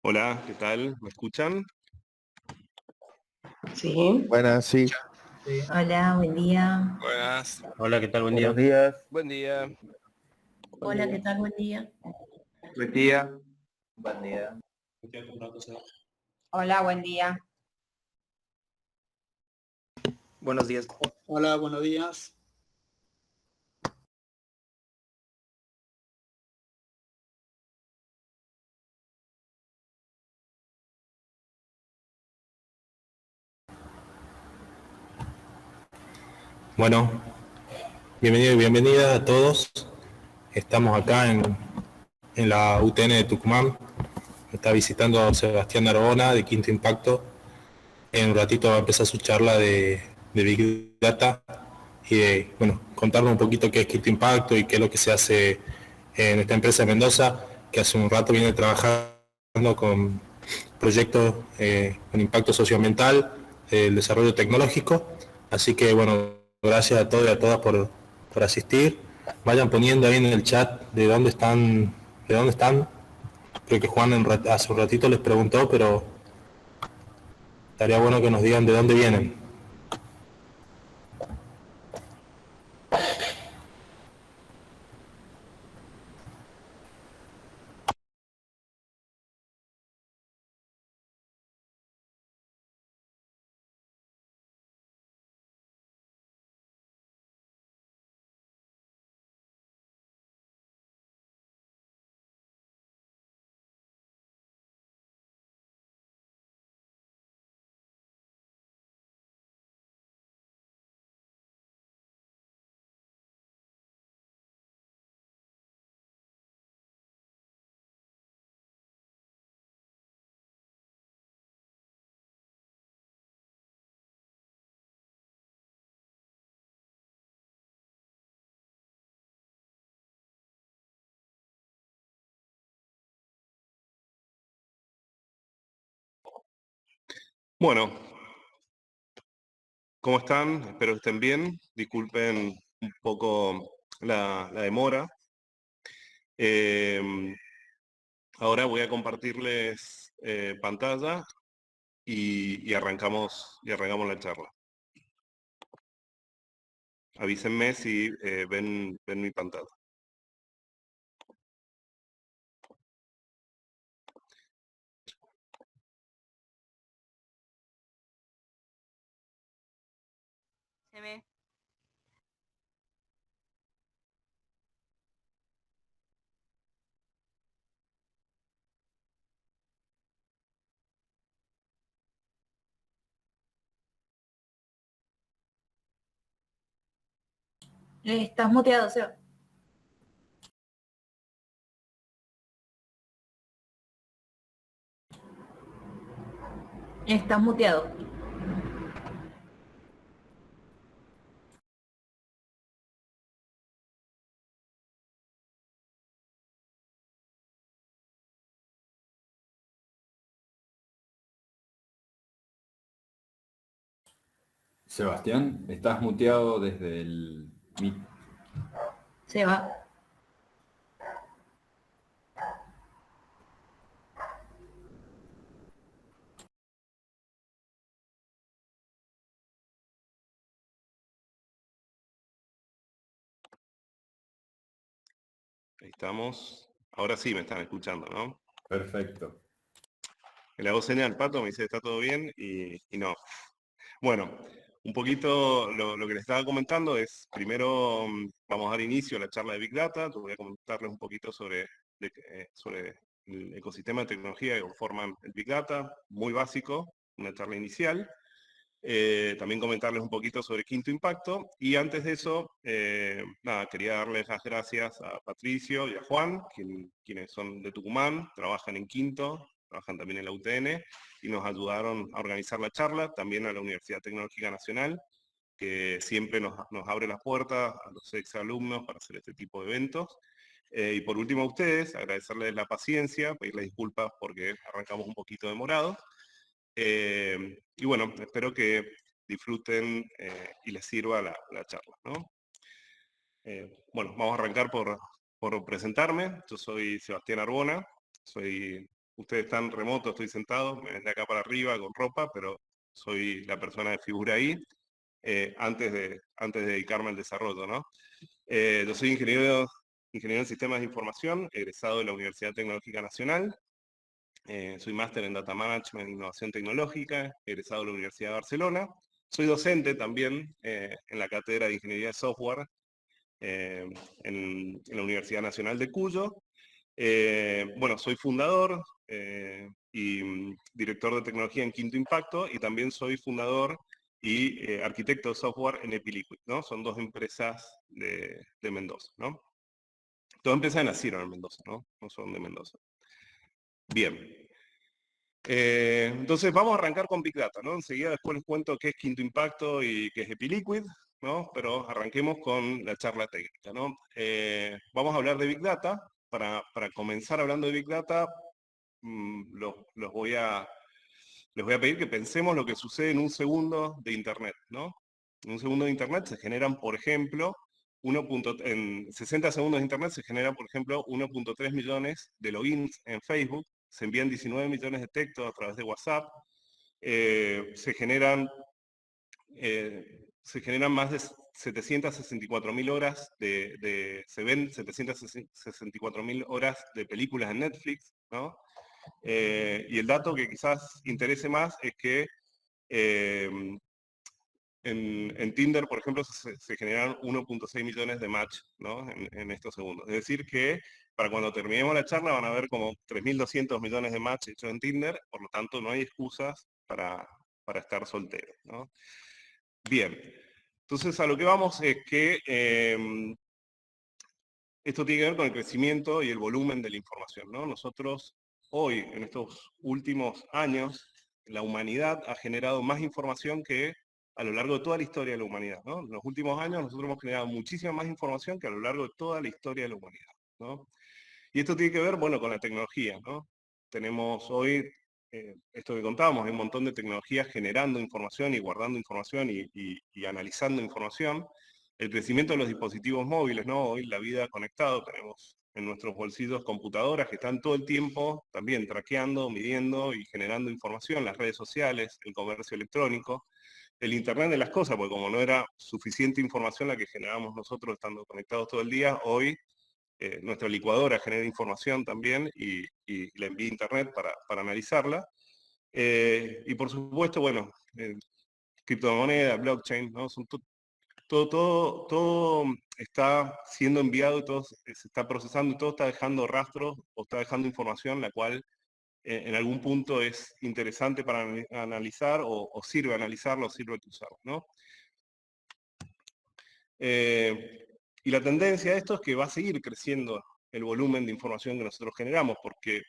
Hola, ¿qué tal? ¿Me escuchan? Sí. Buenas, sí. Hola, buen día. Buenas, Hola, ¿qué tal? Buen Buenos día. días. buen día. Buen Hola, ¿qué día. tal? Buen día. Buen día. Buen día. Hola, buen día. Buenos días. Hola, buenos días. Bueno, bienvenido y bienvenida a todos. Estamos acá en la UTN de Tucumán. Me está visitando Sebastián Narbona de Quinto Impacto. En un ratito va a empezar su charla de Big Data y de, bueno, contarnos un poquito qué es Quinto Impacto y qué es lo que se hace en esta empresa de Mendoza, que hace un rato viene trabajando con proyectos con impacto socioambiental, el desarrollo tecnológico. Así que bueno, gracias a todos y a todas por asistir. Vayan poniendo ahí en el chat de dónde están. Creo que Juan hace un ratito les preguntó, pero estaría bueno que nos digan de dónde vienen. Bueno, ¿cómo están? Espero que estén bien. Disculpen un poco la demora. Eh, Ahora voy a compartirles pantalla y arrancamos la charla. Avísenme si ven mi pantalla. Se ve. Estás muteado, Seba. Estás muteado. Sebastián, estás muteado desde el Meet. Seba. Ahí estamos. Ahora sí me están escuchando, ¿no? Perfecto. Le hago señal, Pato, me dice está todo bien y no. Bueno, un poquito lo que les estaba comentando es, primero vamos a dar inicio a la charla de Big Data, te voy a comentarles un poquito sobre el ecosistema de tecnología que conforman el Big Data, muy básico, una charla inicial. También comentarles un poquito sobre Quinto Impacto, y antes de eso, nada, quería darles las gracias a Patricio y a Juan, quienes son de Tucumán, trabajan en Quinto, trabajan también en la UTN, y nos ayudaron a organizar la charla, también a la Universidad Tecnológica Nacional, que siempre nos abre las puertas a los exalumnos para hacer este tipo de eventos. Y por último a ustedes, agradecerles la paciencia, pedirles disculpas porque arrancamos un poquito demorado. Y bueno, espero que disfruten y les sirva la charla, ¿no? Bueno, vamos a arrancar por presentarme. Yo soy Sebastián Arbona, soy ustedes están remotos, estoy sentado, me ven de acá para arriba con ropa, pero soy la persona de figura ahí, antes de dedicarme al desarrollo, ¿no? Yo soy ingeniero en sistemas de información, egresado de la Universidad Tecnológica Nacional. Soy máster en Data Management e Innovación Tecnológica, egresado de la Universidad de Barcelona. Soy docente también en la Cátedra de Ingeniería de Software en la Universidad Nacional de Cuyo. Bueno, soy fundador y director de tecnología en Quinto Impacto, y también soy fundador y arquitecto de software en Epiliquid, ¿no? Son dos empresas de Mendoza, ¿no? Dos empresas nacieron en Mendoza, ¿no? No son de Mendoza. Bien. Entonces vamos a arrancar con Big Data, ¿no? Enseguida después les cuento qué es Quinto Impacto y qué es Epiliquid, ¿no? Pero arranquemos con la charla técnica, ¿no? Vamos a hablar de Big Data. Para comenzar hablando de Big Data, les voy a pedir que pensemos lo que sucede en un segundo de Internet, ¿no? En un segundo de Internet se generan, por ejemplo, en 60 segundos de Internet se generan, por ejemplo, 1.3 millones de logins en Facebook, se envían 19 millones de textos a través de WhatsApp, se generan más de 764.000 horas se ven 764.000 horas de películas en Netflix, ¿no? Y el dato que quizás interese más es que en Tinder, por ejemplo, se generan 1.6 millones de match, ¿no? en estos segundos. Es decir que para cuando terminemos la charla van a ver como 3.200 millones de match hechos en Tinder, por lo tanto no hay excusas para estar soltero, ¿no? Bien, entonces a lo que vamos es que esto tiene que ver con el crecimiento y el volumen de la información, ¿no? Nosotros hoy, en estos últimos años, la humanidad ha generado más información que a lo largo de toda la historia de la humanidad, ¿no? En los últimos años nosotros hemos generado muchísima más información que a lo largo de toda la historia de la humanidad, ¿no? Y esto tiene que ver, bueno, con la tecnología, ¿no? Tenemos hoy, esto que contábamos, hay un montón de tecnologías generando información y guardando información y analizando información. El crecimiento de los dispositivos móviles, ¿no? Hoy la vida conectada, tenemos en nuestros bolsillos computadoras que están todo el tiempo también traqueando, midiendo y generando información, las redes sociales, el comercio electrónico, el Internet de las cosas, porque como no era suficiente información la que generábamos nosotros estando conectados todo el día, hoy nuestra licuadora genera información también y la envía a Internet para analizarla. Y por supuesto, bueno, criptomonedas, blockchain, ¿no? Son todo está siendo enviado y todo se está procesando y todo está dejando rastros o está dejando información la cual en algún punto es interesante para analizar o sirve analizarlo o sirve usarlo, ¿no? Y la tendencia de esto es que va a seguir creciendo el volumen de información que nosotros generamos, porque,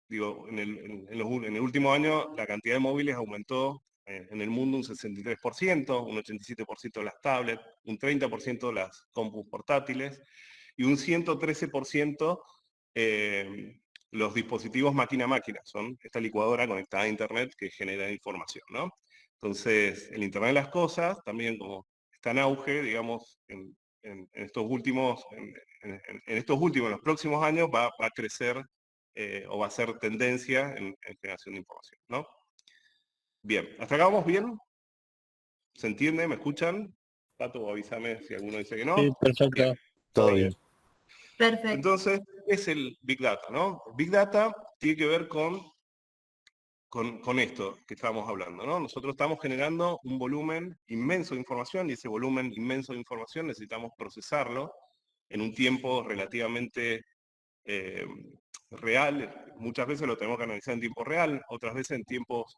digo, en el último año la cantidad de móviles aumentó en el mundo un 63%, un 87% de las tablets, un 30% de las compus portátiles, y un 113% los dispositivos máquina-máquina, son esta licuadora conectada a Internet que genera información, ¿no? Entonces, el Internet de las cosas, también como está en auge, digamos, en estos últimos, en los próximos años va a crecer o va a ser tendencia en generación de información, ¿no? Bien, ¿hasta acá vamos bien? ¿Se entiende? ¿Me escuchan? Pato, avísame si alguno dice que no. Sí, perfecto. Bien. Todo bien. Perfecto. Entonces, es el Big Data, ¿no? Big Data tiene que ver con esto que estamos hablando, ¿no? Nosotros estamos generando un volumen inmenso de información y ese volumen inmenso de información necesitamos procesarlo en un tiempo relativamente real. Muchas veces lo tenemos que analizar en tiempo real, otras veces en tiempos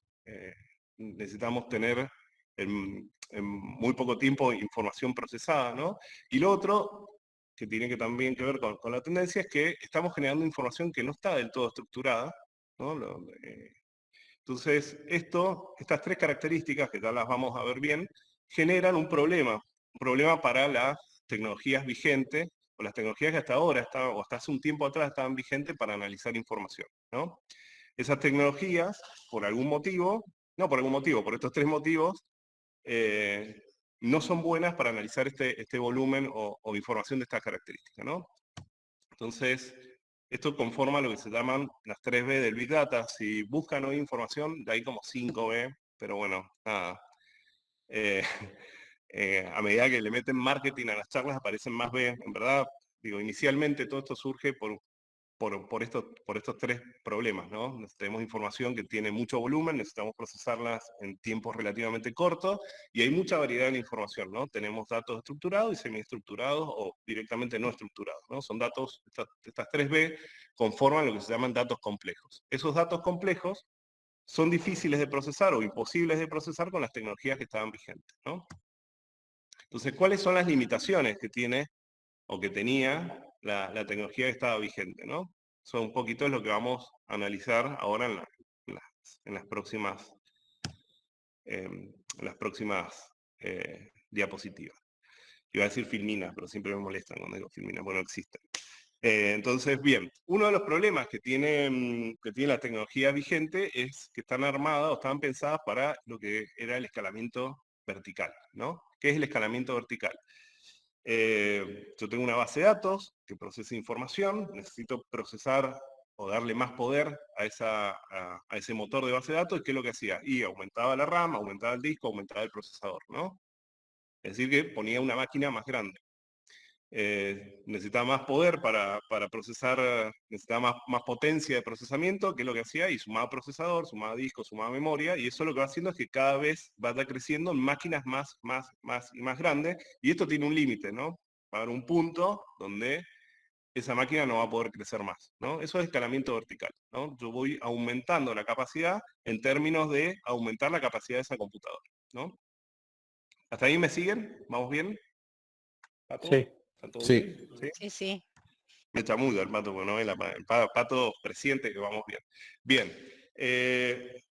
necesitamos tener en muy poco tiempo información procesada, ¿no? Y lo otro que tiene que también que ver con la tendencia es que estamos generando información que no está del todo estructurada, ¿no? Entonces, estas tres características, que ya las vamos a ver bien, generan un problema para las tecnologías vigentes, o las tecnologías que hasta ahora, o hasta hace un tiempo atrás, estaban vigentes para analizar información, ¿no? Esas tecnologías, por algún motivo, no por algún motivo, por estos tres motivos, no son buenas para analizar este volumen o información de estas características, ¿no? Entonces, Esto conforma lo que se llaman las 3B del Big Data. Si buscan hoy información, hay como 5B, pero bueno, nada. A medida que le meten marketing a las charlas aparecen más B. En verdad, digo, inicialmente todo esto surge por estos 3 problemas, ¿no? Tenemos información que tiene mucho volumen, necesitamos procesarlas en tiempos relativamente cortos, y hay mucha variedad en la información, ¿no? Tenemos datos estructurados y semiestructurados o directamente no estructurados, ¿no? Son datos, estas 3B conforman lo que se llaman datos complejos. Esos datos complejos son difíciles de procesar o imposibles de procesar con las tecnologías que estaban vigentes, ¿no? Entonces, ¿cuáles son las limitaciones que tiene o que tenía la tecnología que estaba vigente, ¿no? Eso un poquito es lo que vamos a analizar ahora en las próximas diapositivas. Iba a decir filminas, pero siempre me molestan cuando digo filminas, bueno, existen. Entonces, bien, uno de los problemas que tiene la tecnología vigente es que están armadas o estaban pensadas para lo que era el escalamiento vertical, ¿no? ¿Qué es el escalamiento vertical? Yo tengo una base de datos que procesa información, necesito procesar o darle más poder a ese motor de base de datos, y ¿qué es lo que hacía? Y aumentaba la RAM, aumentaba el disco, aumentaba el procesador, ¿no? Es decir, que ponía una máquina más grande. Necesitaba más poder para procesar, necesitaba más potencia de procesamiento, que es lo que hacía, y sumaba procesador, sumaba disco, sumaba memoria, y eso lo que va haciendo es que cada vez vaya creciendo en máquinas más y más grandes, y esto tiene un límite, ¿no? Va a haber un punto donde esa máquina no va a poder crecer más, ¿no? Eso es escalamiento vertical, ¿no? Yo voy aumentando la capacidad en términos de aumentar la capacidad de esa computadora, ¿no? ¿Hasta ahí me siguen? ¿Vamos bien? ¿Pato? Sí. ¿Está todo Sí. bien? ¿Sí? Sí, sí. Me chamuda el pato, porque no es el pato presiente que vamos bien. Bien.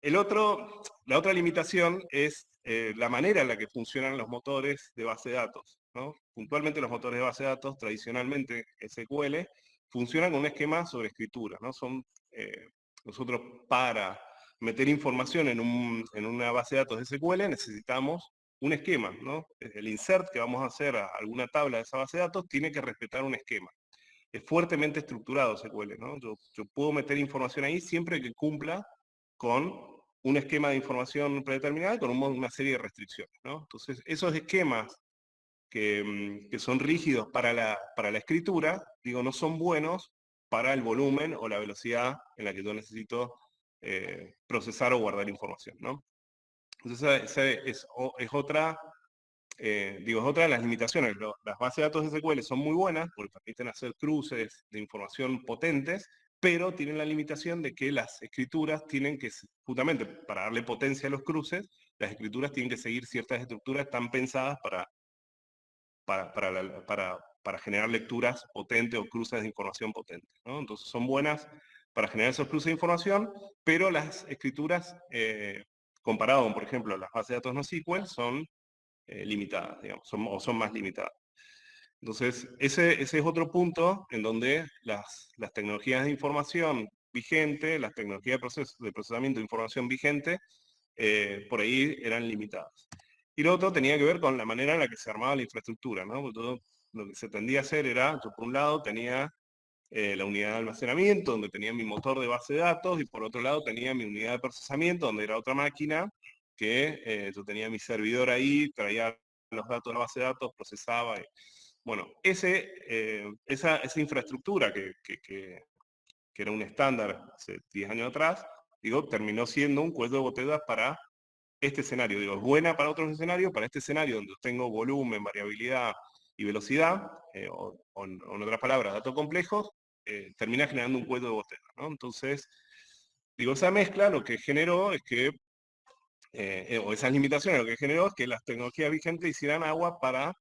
La otra limitación es la manera en la que funcionan los motores de base de datos, ¿no? Puntualmente los motores de base de datos, tradicionalmente SQL, funcionan con un esquema sobre escritura, ¿no? Nosotros para meter información en una base de datos de SQL necesitamos un esquema, ¿no? El insert que vamos a hacer a alguna tabla de esa base de datos tiene que respetar un esquema. Es fuertemente estructurado SQL, ¿no? Yo puedo meter información ahí siempre que cumpla con un esquema de información predeterminado y con una serie de restricciones, ¿no? Entonces, esos esquemas que son rígidos para la escritura, digo, no son buenos para el volumen o la velocidad en la que yo necesito procesar o guardar información, ¿no? Entonces, esa es otra es otra de las limitaciones. Las bases de datos de SQL son muy buenas porque permiten hacer cruces de información potentes, pero tienen la limitación de que las escrituras tienen que, justamente para darle potencia a los cruces, las escrituras tienen que seguir ciertas estructuras tan pensadas para generar lecturas potentes o cruces de información potentes, ¿no? Entonces son buenas para generar esos cruces de información, pero las escrituras, comparado con, por ejemplo, las bases de datos NoSQL, son limitadas, digamos, son más limitadas. Entonces, ese es otro punto en donde las tecnologías de información vigente, las tecnologías de procesamiento de información vigente, por ahí eran limitadas. Y lo otro tenía que ver con la manera en la que se armaba la infraestructura, ¿no? Porque todo lo que se tendía a hacer era, yo por un lado tenía la unidad de almacenamiento, donde tenía mi motor de base de datos, y por otro lado tenía mi unidad de procesamiento, donde era otra máquina, que yo tenía mi servidor ahí, traía los datos de la base de datos, procesaba. Bueno, esa infraestructura que era un estándar hace 10 años atrás, digo, terminó siendo un cuello de botella para este escenario. Digo, es buena para otros escenarios, para este escenario donde tengo volumen, variabilidad y velocidad, o en otras palabras, datos complejos, termina generando un cuello de botella, ¿no? Entonces, digo, esa mezcla lo que generó es que, o esas limitaciones lo que generó es que las tecnologías vigentes hicieran agua para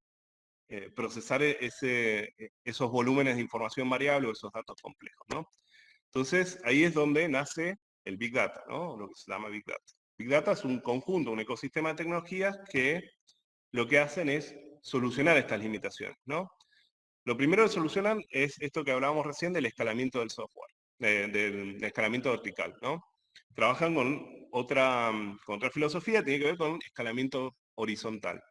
procesar esos volúmenes de información variable o esos datos complejos, ¿no? Entonces, ahí es donde nace el Big Data, ¿no? Lo que se llama Big Data. Big Data es un conjunto, un ecosistema de tecnologías que lo que hacen es solucionar estas limitaciones, ¿no? Lo primero que solucionan es esto que hablábamos recién del escalamiento del software, del escalamiento vertical, ¿no? Trabajan con otra filosofía, tiene que ver con escalamiento horizontal.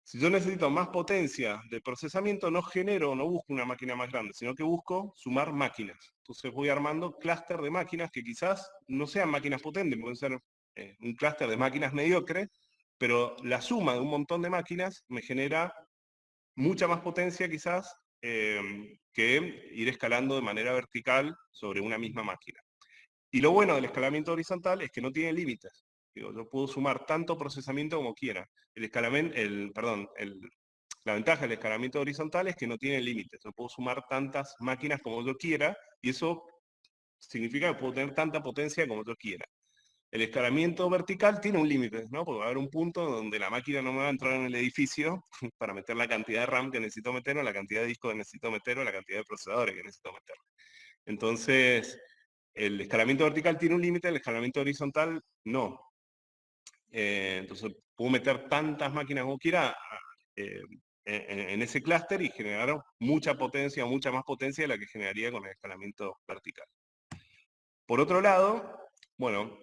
Si yo necesito más potencia de procesamiento, no genero, no busco una máquina más grande, sino que busco sumar máquinas. Entonces voy armando clúster de máquinas que quizás no sean máquinas potentes, pueden ser un clúster de máquinas mediocres, pero la suma de un montón de máquinas me genera mucha más potencia quizás que ir escalando de manera vertical sobre una misma máquina. Y lo bueno del escalamiento horizontal es que no tiene límites. Digo, yo puedo sumar tanto procesamiento como quiera. La ventaja del escalamiento horizontal es que no tiene límites. Yo puedo sumar tantas máquinas como yo quiera, y eso significa que puedo tener tanta potencia como yo quiera. El escalamiento vertical tiene un límite, ¿no? Porque va a haber un punto donde la máquina no me va a entrar en el edificio para meter la cantidad de RAM que necesito meter, o la cantidad de discos que necesito meter, o la cantidad de procesadores que necesito meter. Entonces, el escalamiento vertical tiene un límite, el escalamiento horizontal no. Entonces, puedo meter tantas máquinas como quiera en ese clúster y generar mucha potencia, mucha más potencia de la que generaría con el escalamiento vertical. Por otro lado, bueno,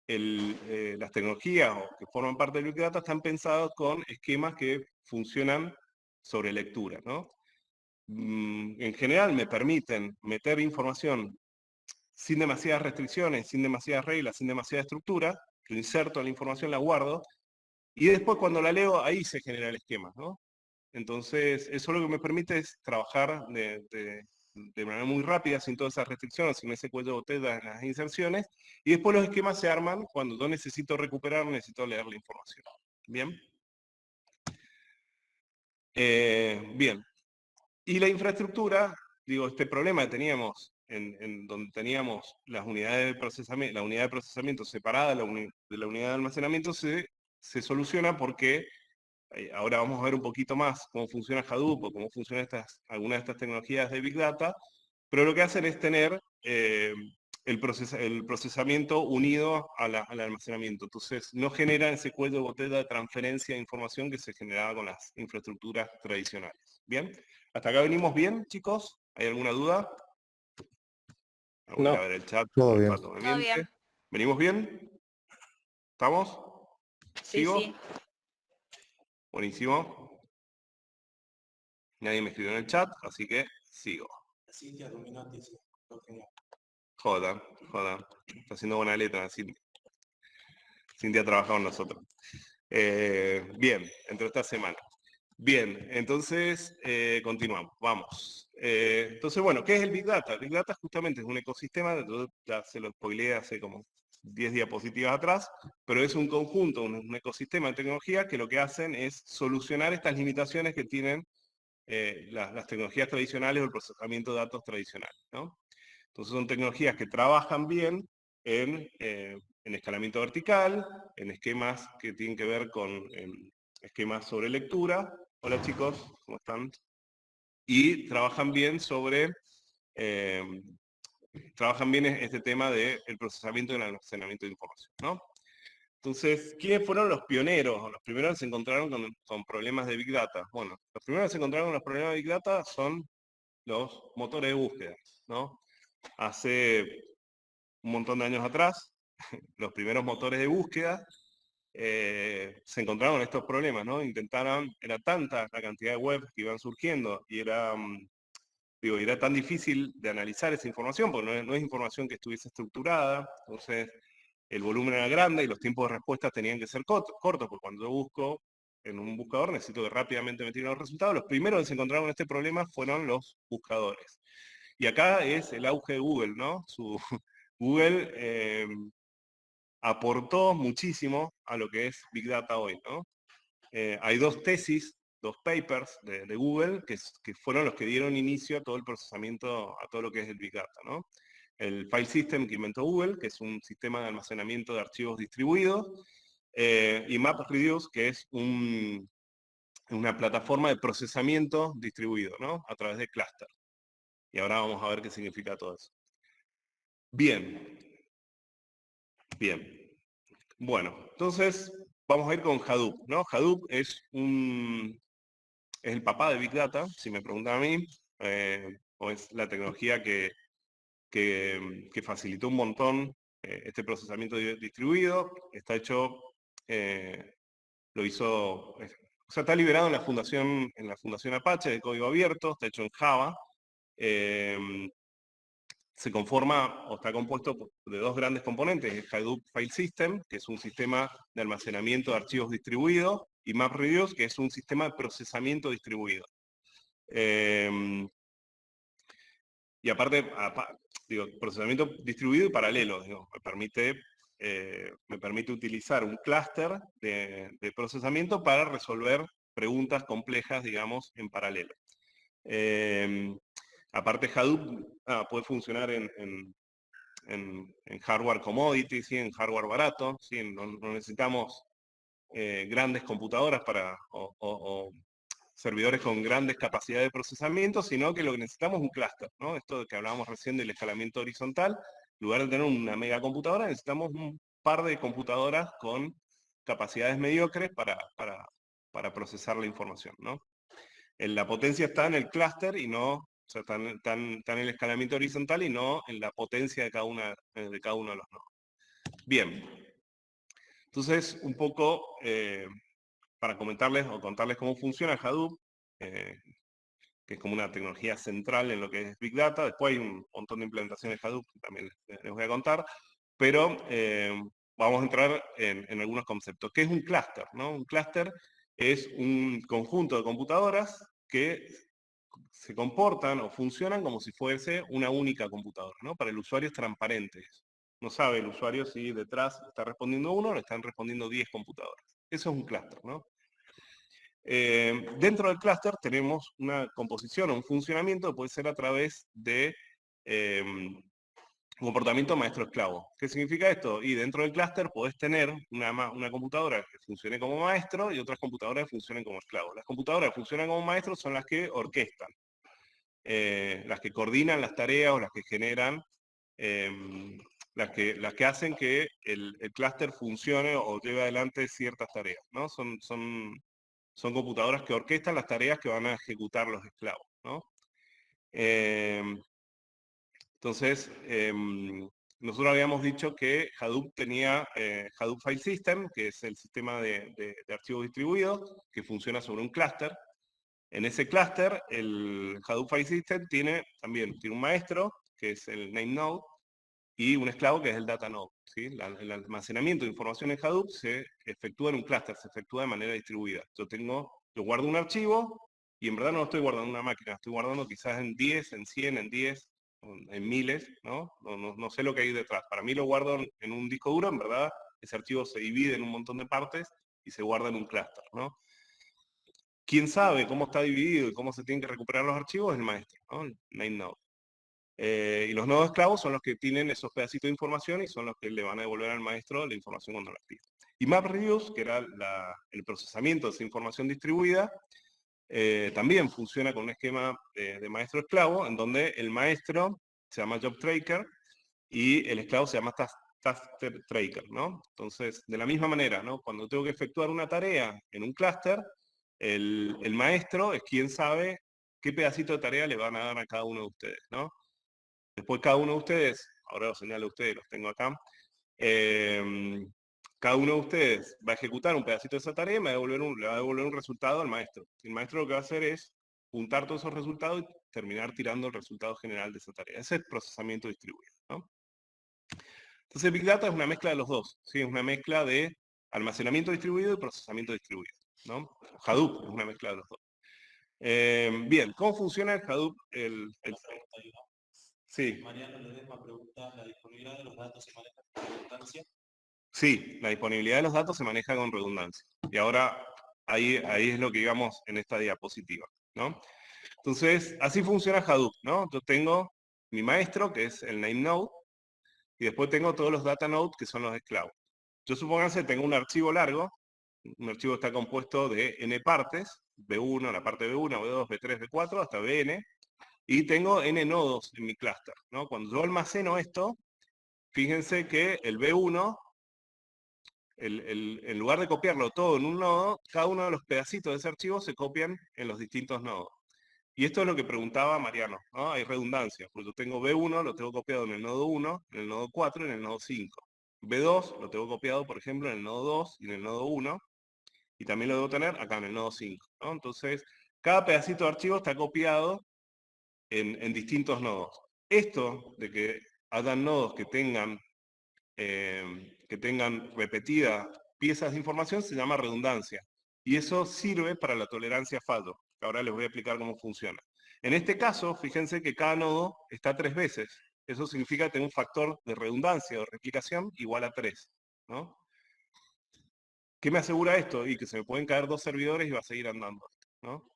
las tecnologías que forman parte del Big Data están pensadas con esquemas que funcionan sobre lectura, ¿no? En general me permiten meter información sin demasiadas restricciones, sin demasiadas reglas, sin demasiada estructura, lo inserto en la información, la guardo, y después cuando la leo, ahí se genera el esquema, ¿no? Entonces, eso lo que me permite es trabajar de manera muy rápida, sin todas esas restricciones, sin ese cuello de botella en las inserciones, y después los esquemas se arman cuando yo necesito recuperar, necesito leer la información. ¿Bien? Bien. Y la infraestructura, digo, este problema que teníamos en donde teníamos las unidades de procesamiento, la unidad de procesamiento separada de la unidad de almacenamiento se soluciona porque ahora vamos a ver un poquito más cómo funciona Hadoop o cómo funcionan algunas de estas tecnologías de Big Data, pero lo que hacen es tener el procesamiento unido al almacenamiento. Entonces no genera ese cuello de botella de transferencia de información que se generaba con las infraestructuras tradicionales. ¿Bien? ¿Hasta acá venimos bien, chicos? ¿Hay alguna duda? Vamos a ver el chat. Todo bien. Todo bien. ¿Venimos bien? ¿Estamos? Sí, ¿Sigo? sí. Buenísimo. Nadie me escribió en el chat, así que sigo. Joda. Está haciendo buena letra, Cintia. Cintia ha trabajado con nosotros. Bien, entró esta semana. Bien, entonces continuamos, vamos. Entonces, bueno, ¿qué es el Big Data? El Big Data justamente es un ecosistema, yo ya se lo spoileé hace como 10 diapositivas atrás, pero es un conjunto, un ecosistema de tecnología que lo que hacen es solucionar estas limitaciones que tienen las tecnologías tradicionales o el procesamiento de datos tradicionales, ¿no? Entonces son tecnologías que trabajan bien en escalamiento vertical, en esquemas que tienen que ver con esquemas sobre lectura. Hola chicos, ¿cómo están? Y trabajan bien sobre, este tema del procesamiento y el almacenamiento de información, ¿no? Entonces, ¿quiénes fueron los pioneros? Los primeros que se encontraron con problemas de Big Data. Bueno, los primeros que se encontraron con los problemas de Big Data son los motores de búsqueda, ¿no? Hace un montón de años atrás, los primeros motores de búsqueda se encontraron estos problemas, ¿no? Era tanta la cantidad de webs que iban surgiendo y era tan difícil de analizar esa información, porque no es información que estuviese estructurada, entonces el volumen era grande y los tiempos de respuesta tenían que ser cortos, porque cuando yo busco en un buscador necesito que rápidamente me tiren los resultados. Los primeros que se encontraron con este problema fueron los buscadores. Y acá es el auge de Google, ¿no? Google aportó muchísimo a lo que es Big Data hoy, ¿no? Hay dos tesis, dos papers de Google que fueron los que dieron inicio a todo el procesamiento, a todo lo que es el Big Data, ¿no? El File System que inventó Google, que es un sistema de almacenamiento de archivos distribuidos, y MapReduce, que es una plataforma de procesamiento distribuido, ¿no? A través de clúster. Y ahora vamos a ver qué significa todo eso. Bien. Bueno, entonces vamos a ir con Hadoop, ¿no? Hadoop es el papá de Big Data, si me preguntan a mí, o es la tecnología que facilitó un montón este procesamiento distribuido. Está hecho, sea, está liberado en la fundación Apache de código abierto, está hecho en Java. Se conforma o está compuesto de dos grandes componentes, el Hadoop File System, que es un sistema de almacenamiento de archivos distribuido, y MapReduce, que es un sistema de procesamiento distribuido. Y aparte, digo, procesamiento distribuido y paralelo, digo, me permite utilizar un clúster de procesamiento para resolver preguntas complejas, digamos, en paralelo. Aparte, Hadoop puede funcionar en hardware commodity, ¿sí? En hardware barato, ¿sí? No necesitamos grandes computadoras o servidores con grandes capacidades de procesamiento, sino que lo que necesitamos es un clúster, ¿no? Esto de que hablábamos recién del escalamiento horizontal, en lugar de tener una mega computadora, necesitamos un par de computadoras con capacidades mediocres para procesar la información, ¿no? La potencia está en el clúster y no, o sea, está en el escalamiento horizontal y no en la potencia de cada uno de los nodos. Bien. Entonces, un poco para comentarles o contarles cómo funciona Hadoop, que es como una tecnología central en lo que es Big Data. Después hay un montón de implementaciones de Hadoop que también les voy a contar, pero vamos a entrar en algunos conceptos. ¿Qué es un clúster? ¿No? Un clúster es un conjunto de computadoras que se comportan o funcionan como si fuese una única computadora, ¿no? Para el usuario es transparente. No sabe el usuario si detrás está respondiendo uno o le están respondiendo 10 computadoras. Eso es un clúster, ¿no? Dentro del clúster tenemos una composición o un funcionamiento que puede ser a través de comportamiento maestro-esclavo. ¿Qué significa esto? Y dentro del clúster podés tener una computadora que funcione como maestro y otras computadoras que funcionen como esclavo. Las computadoras que funcionan como maestros son las que orquestan, las que coordinan las tareas o las que generan, las que hacen que el clúster funcione o lleve adelante ciertas tareas, ¿no? Son computadoras que orquestan las tareas que van a ejecutar los esclavos, ¿no? Entonces, nosotros habíamos dicho que Hadoop tenía Hadoop File System, que es el sistema de archivos distribuidos, que funciona sobre un clúster. En ese clúster, el Hadoop File System también tiene un maestro, que es el name node, y un esclavo, que es el data node. ¿Sí? El almacenamiento de información en Hadoop se efectúa en un clúster, se efectúa de manera distribuida. Yo guardo un archivo, y en verdad no lo estoy guardando en una máquina, estoy guardando quizás en 10, en 100, en 10, en miles, ¿no? No sé lo que hay detrás. Para mí lo guardo en un disco duro, en verdad ese archivo se divide en un montón de partes y se guarda en un clúster, ¿no? ¿Quién sabe cómo está dividido y cómo se tienen que recuperar los archivos? Es el maestro, ¿no? El main node. Y los nodos esclavos son los que tienen esos pedacitos de información y son los que le van a devolver al maestro la información cuando la pide. Y MapReduce, que era el procesamiento de esa información distribuida, también funciona con un esquema de maestro-esclavo, en donde el maestro se llama job tracker y el esclavo se llama task tracker, ¿no? Entonces, de la misma manera, ¿no? Cuando tengo que efectuar una tarea en un clúster, el maestro es quien sabe qué pedacito de tarea le van a dar a cada uno de ustedes, ¿no? Después cada uno de ustedes, ahora los señalo a ustedes, los tengo acá, cada uno de ustedes va a ejecutar un pedacito de esa tarea y le va a devolver un resultado al maestro. El maestro lo que va a hacer es juntar todos esos resultados y terminar tirando el resultado general de esa tarea. Ese es el procesamiento distribuido, ¿no? Entonces Big Data es una mezcla de los dos, ¿sí? Es una mezcla de almacenamiento distribuido y procesamiento distribuido, ¿no? Hadoop es una mezcla de los dos. Bien, ¿cómo funciona el Hadoop? Sí. Mariano Ledesma pregunta, ¿la disponibilidad de los datos se maneja con redundancia? Sí, la disponibilidad de los datos se maneja con redundancia. Y ahora ahí es lo que digamos en esta diapositiva, ¿no? Entonces, así funciona Hadoop, ¿no? Yo tengo mi maestro, que es el name node, y después tengo todos los data nodes, que son los esclavos. Yo supónganse tengo un archivo largo, un archivo está compuesto de n partes, B1, la parte B1, B2, B3, B4, hasta Bn, y tengo n nodos en mi clúster, ¿no? Cuando yo almaceno esto, fíjense que el B1, en lugar de copiarlo todo en un nodo, cada uno de los pedacitos de ese archivo se copian en los distintos nodos. Y esto es lo que preguntaba Mariano, ¿no? Hay redundancia, porque yo tengo B1, lo tengo copiado en el nodo 1, en el nodo 4 y en el nodo 5. B2 lo tengo copiado, por ejemplo, en el nodo 2 y en el nodo 1. y también lo debo tener acá en el nodo 5, ¿no? Entonces, cada pedacito de archivo está copiado en distintos nodos. Esto de que hayan nodos que tengan repetidas piezas de información se llama redundancia. Y eso sirve para la tolerancia a fallo. Ahora les voy a explicar cómo funciona. En este caso, fíjense que cada nodo está 3 veces. Eso significa tener un factor de redundancia o replicación igual a 3, ¿no? ¿Qué me asegura esto? Y que se me pueden caer 2 servidores y va a seguir andando, ¿no?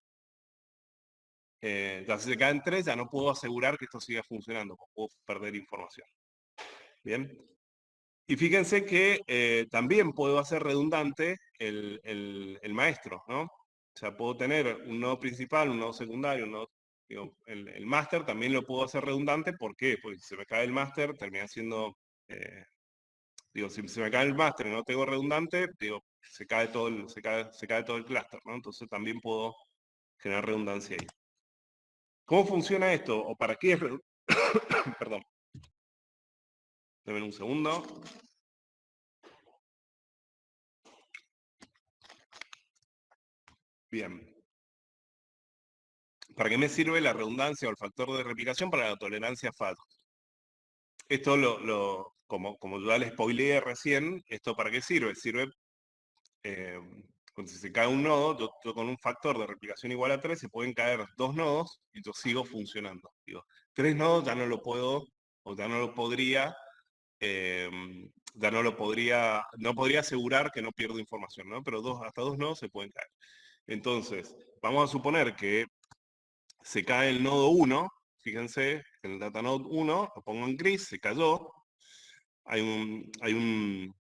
Ya si se caen 3, ya no puedo asegurar que esto siga funcionando, puedo perder información. Bien. Y fíjense que también puedo hacer redundante el maestro, ¿no? O sea, puedo tener un nodo principal, un nodo secundario, un nodo, digo, el máster también lo puedo hacer redundante. ¿Por qué? Porque si se me cae el máster, termina siendo, digo, si se me cae el máster y no tengo redundante, digo, se cae todo el clúster, ¿no? Entonces también puedo generar redundancia ahí. ¿Cómo funciona esto? ¿O para qué es Perdón. Denme un segundo. Bien. ¿Para qué me sirve la redundancia o el factor de replicación? Para la tolerancia a fallos. Esto como ya les spoileé recién, ¿esto para qué sirve? Sirve, si se cae un nodo, yo con un factor de replicación igual a 3, se pueden caer 2 nodos y yo sigo funcionando. Digo, 3 nodos ya no lo puedo, o ya no lo podría, no podría asegurar que no pierdo información, ¿no? Pero hasta 2 nodos se pueden caer. Entonces, vamos a suponer que se cae el nodo 1, fíjense, en el datanode 1, lo pongo en gris, se cayó, el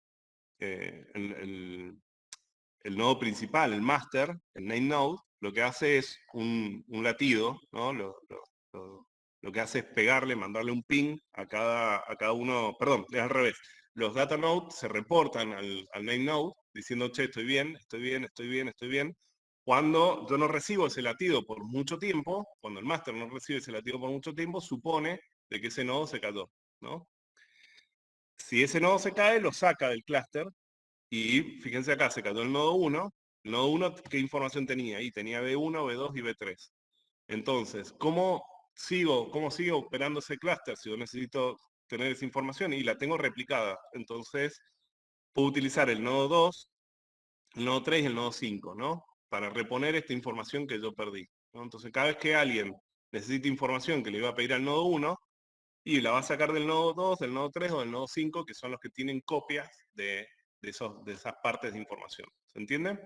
nodo principal, el master, el name node, lo que hace es un latido, ¿no? Lo que hace es pegarle, mandarle un ping a cada uno, perdón, es al revés. Los data nodes se reportan al name node diciendo, che, estoy bien, estoy bien, estoy bien, estoy bien. Cuando yo no recibo ese latido por mucho tiempo, cuando el máster no recibe ese latido por mucho tiempo, supone de que ese nodo se cayó, ¿no? Si ese nodo se cae, lo saca del clúster, y fíjense acá, se cayó el nodo 1. El nodo 1, ¿qué información tenía? Ahí tenía B1, B2 y B3. Entonces, ¿cómo sigo operando ese clúster si yo necesito tener esa información? Y la tengo replicada. Entonces, puedo utilizar el nodo 2, el nodo 3 y el nodo 5, ¿no? Para reponer esta información que yo perdí, ¿no? Entonces, cada vez que alguien necesite información que le iba a pedir al nodo 1, y la va a sacar del nodo 2, del nodo 3 o del nodo 5, que son los que tienen copias de esas partes de información. ¿Se entiende?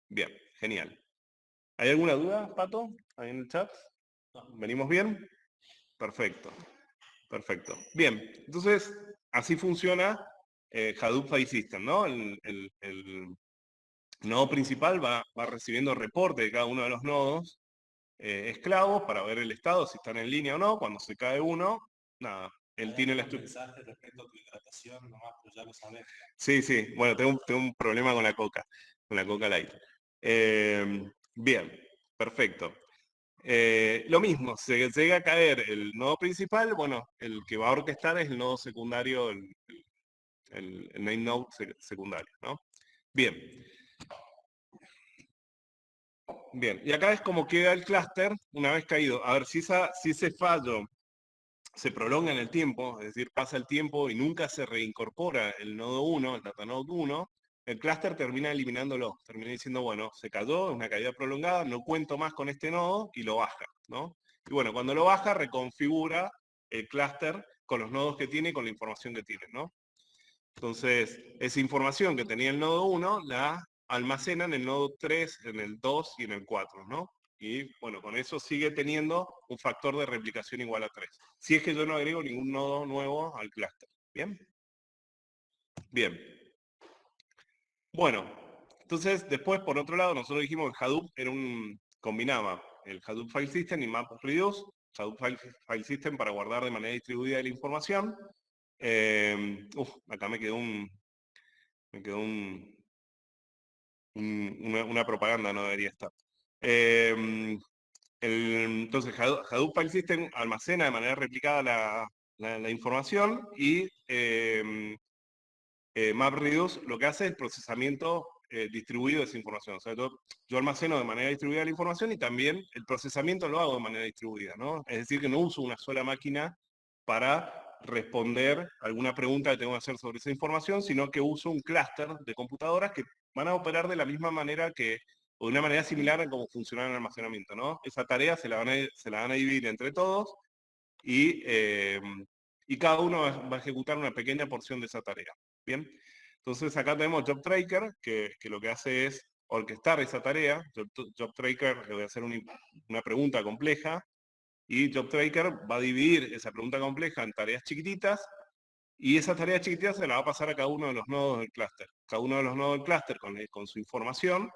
Bien, genial. ¿Hay alguna duda, Pato? ¿Ahí en el chat? ¿Venimos bien? Perfecto. Perfecto. Bien, entonces, así funciona Hadoop File System, ¿no? El nodo principal va recibiendo reporte de cada uno de los nodos esclavos para ver el estado, si están en línea o no. Cuando se cae uno, nada, él tiene la estructura. Respecto a tu hidratación, nomás, pero ya lo sabes. Sí, sí, bueno, tengo un problema con la Coca Light. Bien, perfecto. Lo mismo, se llega a caer el nodo principal, bueno, el que va a orquestar es el nodo secundario, el name node secundario, ¿no? Bien. Bien, y acá es como queda el clúster una vez caído. A ver, si ese fallo se prolonga en el tiempo, es decir, pasa el tiempo y nunca se reincorpora el nodo 1, el datanode 1, el clúster termina eliminándolo, termina diciendo, bueno, se cayó, es una caída prolongada, no cuento más con este nodo, y lo baja, ¿no? Y bueno, cuando lo baja, reconfigura el clúster con los nodos que tiene y con la información que tiene, ¿no? Entonces, esa información que tenía el nodo 1, la almacena en el nodo 3, en el 2 y en el 4, ¿no? Y bueno, con eso sigue teniendo un factor de replicación igual a 3. Si es que yo no agrego ningún nodo nuevo al clúster. ¿Bien? Bien. Bueno, entonces después, por otro lado, nosotros dijimos que Hadoop combinaba el Hadoop File System y MapReduce. Hadoop File System para guardar de manera distribuida la información. Acá me quedó una propaganda, no debería estar. Entonces, Hadoop File System almacena de manera replicada la información, y MapReduce lo que hace es el procesamiento distribuido esa información. O sea, yo almaceno de manera distribuida la información y también el procesamiento lo hago de manera distribuida, ¿no? Es decir, que no uso una sola máquina para responder alguna pregunta que tengo que hacer sobre esa información, sino que uso un clúster de computadoras que van a operar de la misma manera o de una manera similar a cómo funciona el almacenamiento, ¿no? Esa tarea se la van a dividir entre todos y cada uno va a ejecutar una pequeña porción de esa tarea. ¿Bien? Entonces acá tenemos JobTracker, que lo que hace es orquestar esa tarea. JobTracker le voy a hacer una pregunta compleja, y JobTracker va a dividir esa pregunta compleja en tareas chiquititas, y esas tareas chiquititas se las va a pasar a cada uno de los nodos del clúster. Cada uno de los nodos del clúster con su información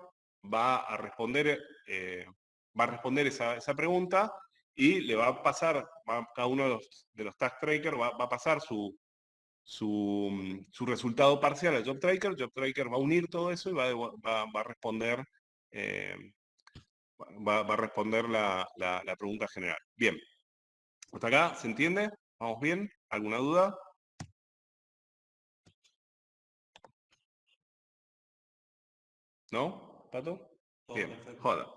va a responder esa pregunta, y le va a pasar, cada uno de los task tracker va a pasar su resultado parcial al JobTracker. JobTracker va a unir todo eso y va a responder, va a responder la pregunta general. Bien. ¿Hasta acá se entiende? ¿Vamos bien? ¿Alguna duda? ¿No, Pato? Todo Bien, perfecto. joda.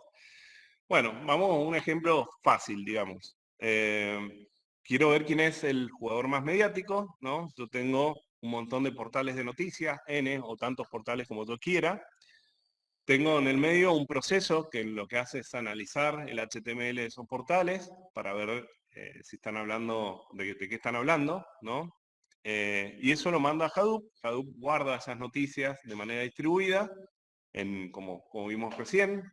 Bueno, vamos a un ejemplo fácil, digamos. Quiero ver quién es el jugador más mediático, ¿no? Yo tengo un montón de portales de noticias, N o tantos portales como yo quiera. Tengo en el medio un proceso que lo que hace es analizar el HTML de esos portales para ver si están hablando, de qué están hablando, ¿no? Y eso lo manda a Hadoop. Hadoop guarda esas noticias de manera distribuida, como vimos recién,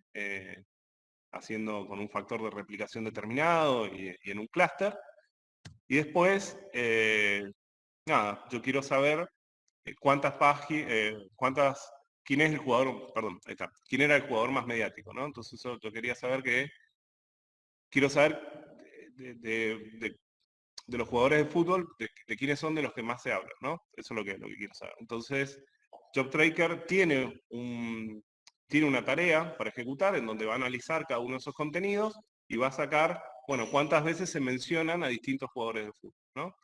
haciendo con un factor de replicación determinado y en un clúster. Y después, nada, yo quiero saber quién es el jugador, perdón, ahí está, quién era el jugador más mediático, ¿no? Entonces yo quería saber quiero saber de los jugadores de fútbol, de quiénes son de los que más se habla, ¿no? Eso es lo que quiero saber. Entonces, JobTracker tiene una tarea para ejecutar en donde va a analizar cada uno de esos contenidos y va a sacar, bueno, cuántas veces se mencionan a distintos jugadores de fútbol, ¿no?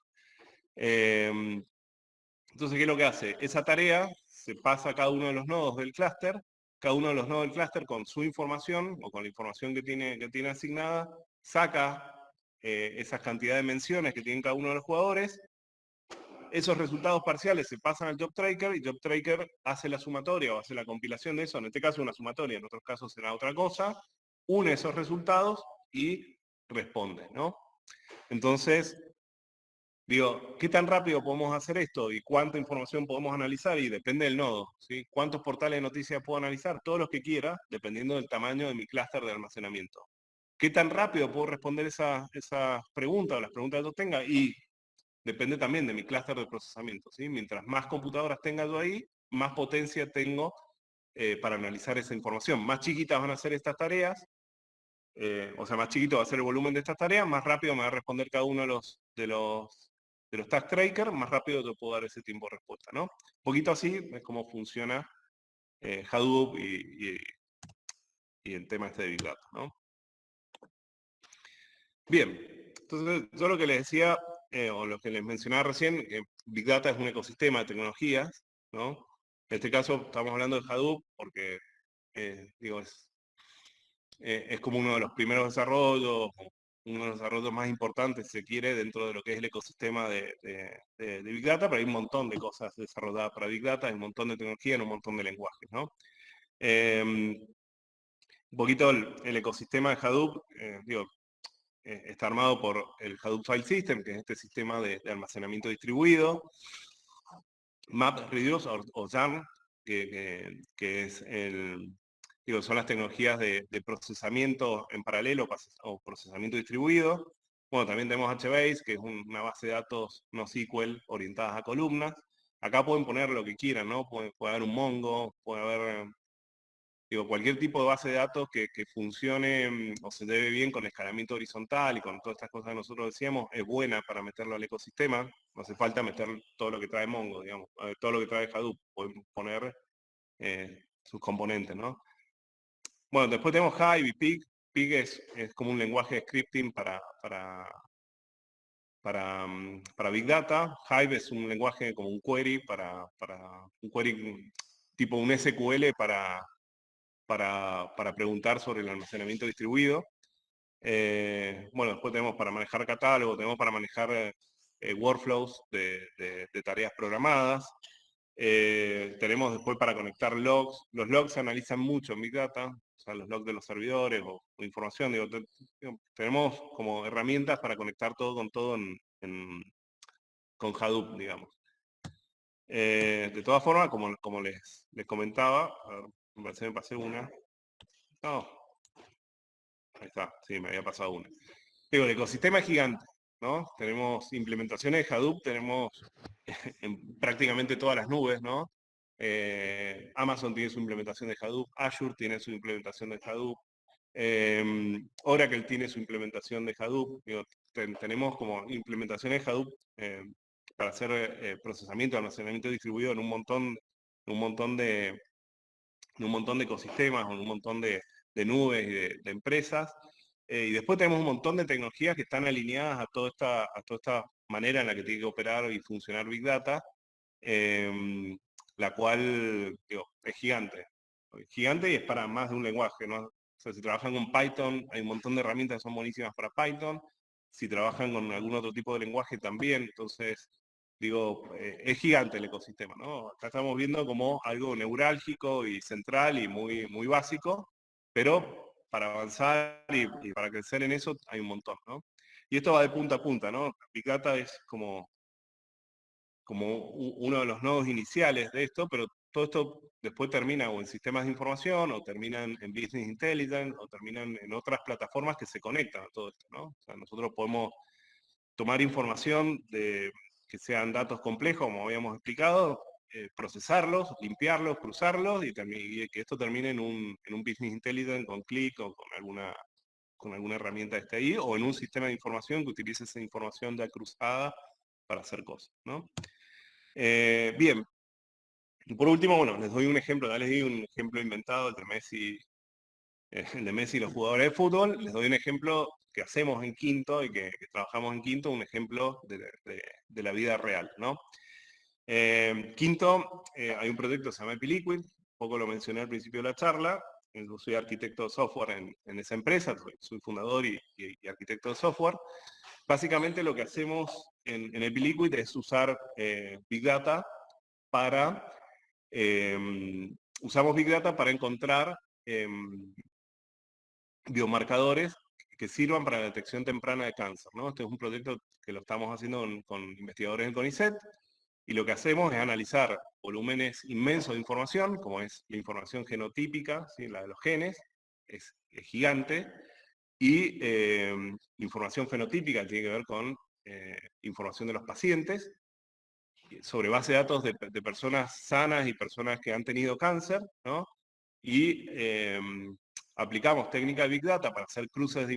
Entonces, ¿qué es lo que hace? Esa tarea se pasa a cada uno de los nodos del clúster, cada uno de los nodos del clúster con su información o con la información que tiene asignada, saca esas cantidades de menciones que tienen cada uno de los jugadores. Esos resultados parciales se pasan al JobTracker y JobTracker hace la sumatoria o hace la compilación de eso, en este caso una sumatoria, en otros casos será otra cosa, une esos resultados y responde, ¿no? Entonces, digo, ¿qué tan rápido podemos hacer esto? ¿Y cuánta información podemos analizar? Y depende del nodo, ¿sí? ¿Cuántos portales de noticias puedo analizar? Todos los que quiera, dependiendo del tamaño de mi clúster de almacenamiento. ¿Qué tan rápido puedo responder esas preguntas o las preguntas que yo tenga? Y depende también de mi clúster de procesamiento, ¿sí? Mientras más computadoras tenga yo ahí, más potencia tengo para analizar esa información. Más chiquitas van a ser estas tareas, o sea, más chiquito va a ser el volumen de estas tareas, más rápido me va a responder cada uno de los task tracker, más rápido yo puedo dar ese tiempo de respuesta, ¿no? Un poquito así es como funciona Hadoop y el tema este de Big Data, ¿no? Bien, entonces yo lo que les decía, o lo que les mencionaba recién, que Big Data es un ecosistema de tecnologías, ¿no? En este caso estamos hablando de Hadoop porque, digo, es como uno de los primeros desarrollos, uno de los desarrollos más importantes, si se quiere, dentro de lo que es el ecosistema de Big Data, pero hay un montón de cosas desarrolladas para Big Data, hay un montón de tecnología en un montón de lenguajes, ¿no? Un poquito el ecosistema de Hadoop, digo, está armado por el Hadoop File System, que es este sistema de almacenamiento distribuido, MapReduce o YARN, que es son las tecnologías de procesamiento en paralelo o procesamiento distribuido. Bueno, también tenemos HBase, que es una base de datos no SQL orientadas a columnas. Acá pueden poner lo que quieran, ¿no? Puede haber un Mongo, puede haber cualquier tipo de base de datos que funcione o se lleve bien con escalamiento horizontal y con todas estas cosas que nosotros decíamos, es buena para meterlo al ecosistema. No hace falta meter todo lo que trae Mongo, digamos, todo lo que trae Hadoop. Pueden poner sus componentes, ¿no? Bueno, después tenemos Hive y Pig. Pig es como un lenguaje de scripting para Big Data. Hive es un lenguaje como un query para un query tipo un SQL para preguntar sobre el almacenamiento distribuido. Bueno, después tenemos para manejar catálogo, tenemos para manejar workflows de tareas programadas. Tenemos después para conectar logs. Los logs se analizan mucho en Big Data, o sea, los logs de los servidores o información. Digo, tenemos como herramientas para conectar todo con Hadoop, digamos. De todas formas, como les comentaba, a ver, me parece que me pasé una. No. Ahí está, sí, me había pasado una. Digo, el ecosistema es gigante, ¿no? Tenemos implementaciones de Hadoop, tenemos en prácticamente todas las nubes, ¿no? Amazon tiene su implementación de Hadoop, Azure tiene su implementación de Hadoop, Oracle tiene su implementación de Hadoop. Digo, tenemos como implementaciones de Hadoop para hacer procesamiento, almacenamiento distribuido en un montón de ecosistemas, en un montón de nubes y de empresas. Y después tenemos un montón de tecnologías que están alineadas a toda esta manera en la que tiene que operar y funcionar Big Data, la cual, digo, es gigante. Gigante y es para más de un lenguaje, ¿no? O sea, si trabajan con Python, hay un montón de herramientas que son buenísimas para Python. Si trabajan con algún otro tipo de lenguaje también, entonces, digo, es gigante el ecosistema, ¿no? Acá estamos viendo como algo neurálgico y central y muy básico, pero para avanzar y para crecer en eso hay un montón, ¿no? Y esto va de punta a punta, ¿no? Big Data es como uno de los nodos iniciales de esto, pero todo esto después termina o en sistemas de información, o terminan en Business Intelligence, o terminan en otras plataformas que se conectan a todo esto, ¿no? O sea, nosotros podemos tomar información que sean datos complejos, como habíamos explicado, procesarlos, limpiarlos, cruzarlos, y que esto termine en un Business Intelligence con Qlik o con alguna herramienta que esté ahí, o en un sistema de información que utilice esa información ya cruzada para hacer cosas, ¿no? Bien. Y por último, bueno, les doy un ejemplo, ya les di un ejemplo inventado, el de Messi y los jugadores de fútbol. Les doy un ejemplo que hacemos en Quinto y que trabajamos en Quinto, un ejemplo de la vida real, ¿no? Quinto, hay un proyecto que se llama EpiLiquid, un poco lo mencioné al principio de la charla. Yo soy arquitecto de software en esa empresa, soy fundador y arquitecto de software. Básicamente lo que hacemos en EpiLiquid es usar Big Data para... usamos Big Data para encontrar biomarcadores que sirvan para la detección temprana de cáncer, ¿no? Este es un proyecto que lo estamos haciendo con investigadores del CONICET, y lo que hacemos es analizar volúmenes inmensos de información, como es la información genotípica, ¿sí? La de los genes, es gigante, y información fenotípica que tiene que ver con información de los pacientes, sobre base de datos de personas sanas y personas que han tenido cáncer, ¿no? Y aplicamos técnica de Big Data para hacer cruces de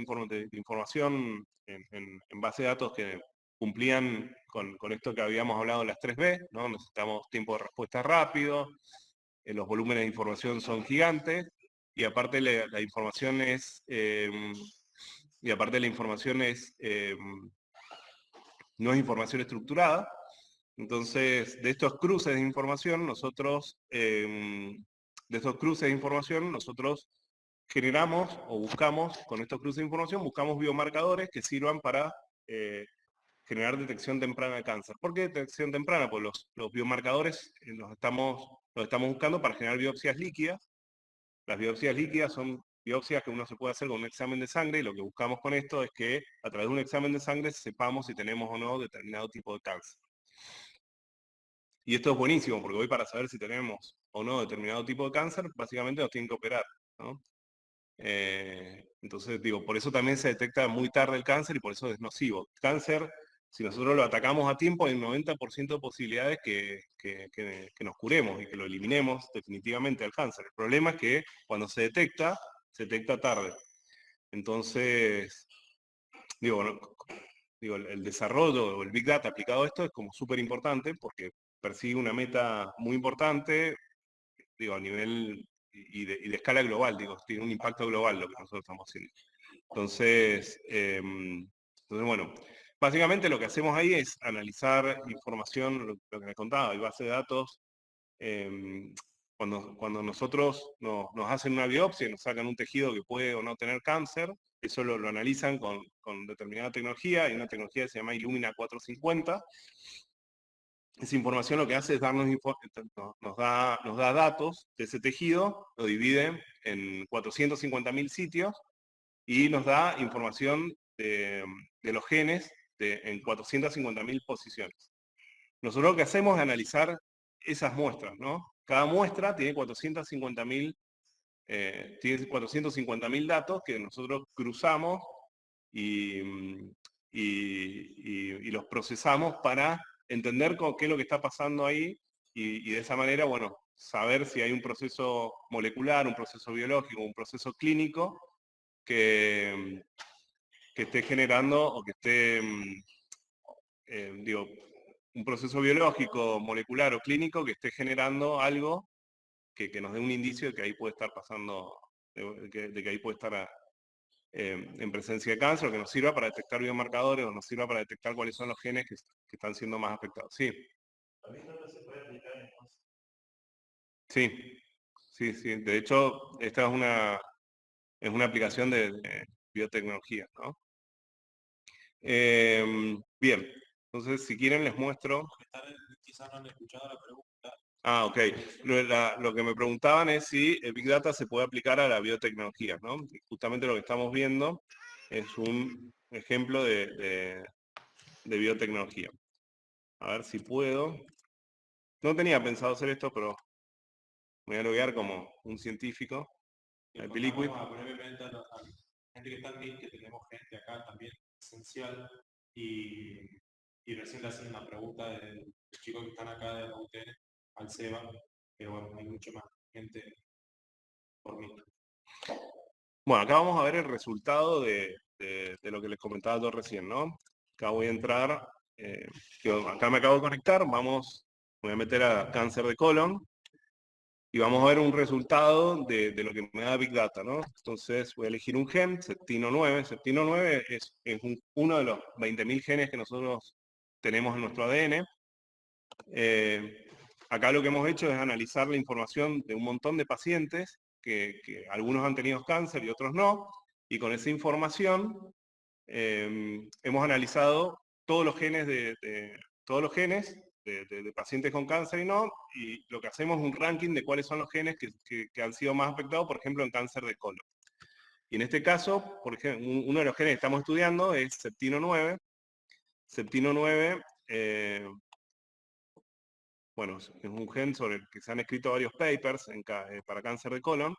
información en base de datos que cumplían con esto que habíamos hablado en las 3B, ¿no? Necesitamos tiempo de respuesta rápido, los volúmenes de información son gigantes, y aparte la información es... no es información estructurada. Entonces, de estos cruces de información, nosotros generamos o buscamos, con estos cruces de información, buscamos biomarcadores que sirvan para generar detección temprana de cáncer. ¿Por qué detección temprana? Pues los biomarcadores los estamos buscando para generar biopsias líquidas. Las biopsias líquidas son biopsias que uno se puede hacer con un examen de sangre, y lo que buscamos con esto es que a través de un examen de sangre sepamos si tenemos o no determinado tipo de cáncer. Y esto es buenísimo, porque hoy para saber si tenemos o no determinado tipo de cáncer, básicamente nos tienen que operar, ¿no? Entonces, digo, por eso también se detecta muy tarde el cáncer, y por eso es nocivo. Cáncer, si nosotros lo atacamos a tiempo, hay un 90% de posibilidades que nos curemos y que lo eliminemos definitivamente al cáncer. El problema es que cuando se detecta tarde. Entonces, digo, el desarrollo o el Big Data aplicado a esto es como súper importante, porque persigue una meta muy importante, digo, a nivel y de escala global, digo, tiene un impacto global lo que nosotros estamos haciendo. Entonces, bueno, básicamente lo que hacemos ahí es analizar información, lo que me contaba, hay base de datos cuando nosotros nos hacen una biopsia y nos sacan un tejido que puede o no tener cáncer, eso lo analizan con determinada tecnología, hay una tecnología que se llama Illumina 450. Esa información lo que hace es nos da datos de ese tejido, lo divide en 450.000 sitios y nos da información de los genes en 450.000 posiciones. Nosotros lo que hacemos es analizar esas muestras, ¿no? Cada muestra tiene 450.000 datos que nosotros cruzamos y los procesamos para entender qué es lo que está pasando ahí y de esa manera, bueno, saber si hay un proceso molecular, un proceso biológico, un proceso clínico que esté generando o que esté, un proceso biológico, molecular o clínico que esté generando algo que nos dé un indicio de que ahí puede estar pasando, de que ahí puede estar en presencia de cáncer, o que nos sirva para detectar biomarcadores, o nos sirva para detectar cuáles son los genes que están siendo más afectados. Sí. Sí, sí. De hecho, esta es una aplicación de biotecnología, ¿no? Bien, entonces si quieren les muestro. Quizás no han escuchado la pregunta. Ah, ok. Lo que me preguntaban es si el Big Data se puede aplicar a la biotecnología, ¿no? Y justamente lo que estamos viendo es un ejemplo de biotecnología. A ver si puedo. No tenía pensado hacer esto, pero me voy a loguear como un científico. Brevemente a la gente que está aquí, que tenemos gente acá también esencial, y recién le hacen una pregunta de los chicos que están acá de la UTN al SEBA, pero bueno, hay mucho más gente por mí. Bueno, acá vamos a ver el resultado de lo que les comentaba yo recién, ¿no? Acá voy a entrar, acá me acabo de conectar, voy a meter a cáncer de colon, y vamos a ver un resultado de lo que me da Big Data, ¿no? Entonces voy a elegir un gen, Septino9. Septino9 es uno de los 20.000 genes que nosotros tenemos en nuestro ADN. Acá lo que hemos hecho es analizar la información de un montón de pacientes, que algunos han tenido cáncer y otros no, y con esa información hemos analizado todos los genes de pacientes con cáncer y no, y lo que hacemos es un ranking de cuáles son los genes que han sido más afectados, por ejemplo, en cáncer de colon. Y en este caso, por ejemplo, uno de los genes que estamos estudiando es Septino9. Septino9, bueno, es un gen sobre el que se han escrito varios papers para cáncer de colon.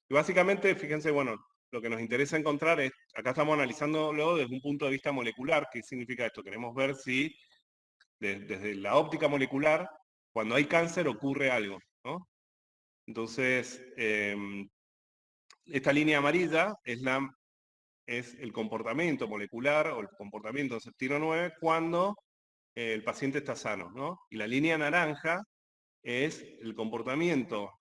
Y básicamente, fíjense, bueno, lo que nos interesa encontrar es, acá estamos analizándolo desde un punto de vista molecular. ¿Qué significa esto? Queremos ver si desde la óptica molecular, cuando hay cáncer ocurre algo, ¿no? Entonces, esta línea amarilla es el comportamiento molecular o el comportamiento de Septino9 cuando el paciente está sano, ¿no? Y la línea naranja es el comportamiento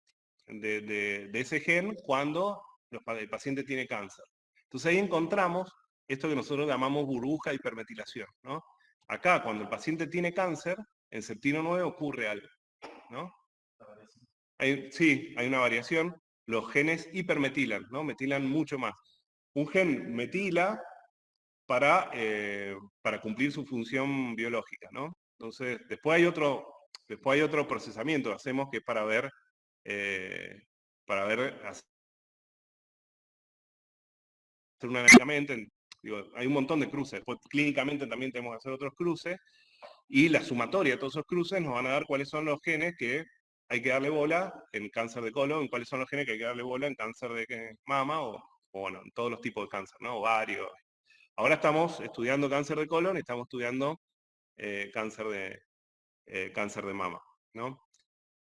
de ese gen cuando el paciente tiene cáncer. Entonces ahí encontramos esto que nosotros llamamos burbuja de hipermetilación, ¿no? Acá, cuando el paciente tiene cáncer, en Septino9 ocurre algo, ¿no? Sí, hay una variación. Los genes hipermetilan, ¿no? Metilan mucho más. Un gen metila para cumplir su función biológica, ¿no? Entonces, después hay otro procesamiento que hacemos que es para ver hacer una hay un montón de cruces. Después, clínicamente también tenemos que hacer otros cruces, y la sumatoria de todos esos cruces nos van a dar cuáles son los genes que hay que darle bola en cáncer de colon, cuáles son los genes que hay que darle bola en cáncer de mama, o bueno, en todos los tipos de cáncer, ¿no? Ovarios. Ahora estamos estudiando cáncer de colon y estamos estudiando cáncer de mama, ¿no?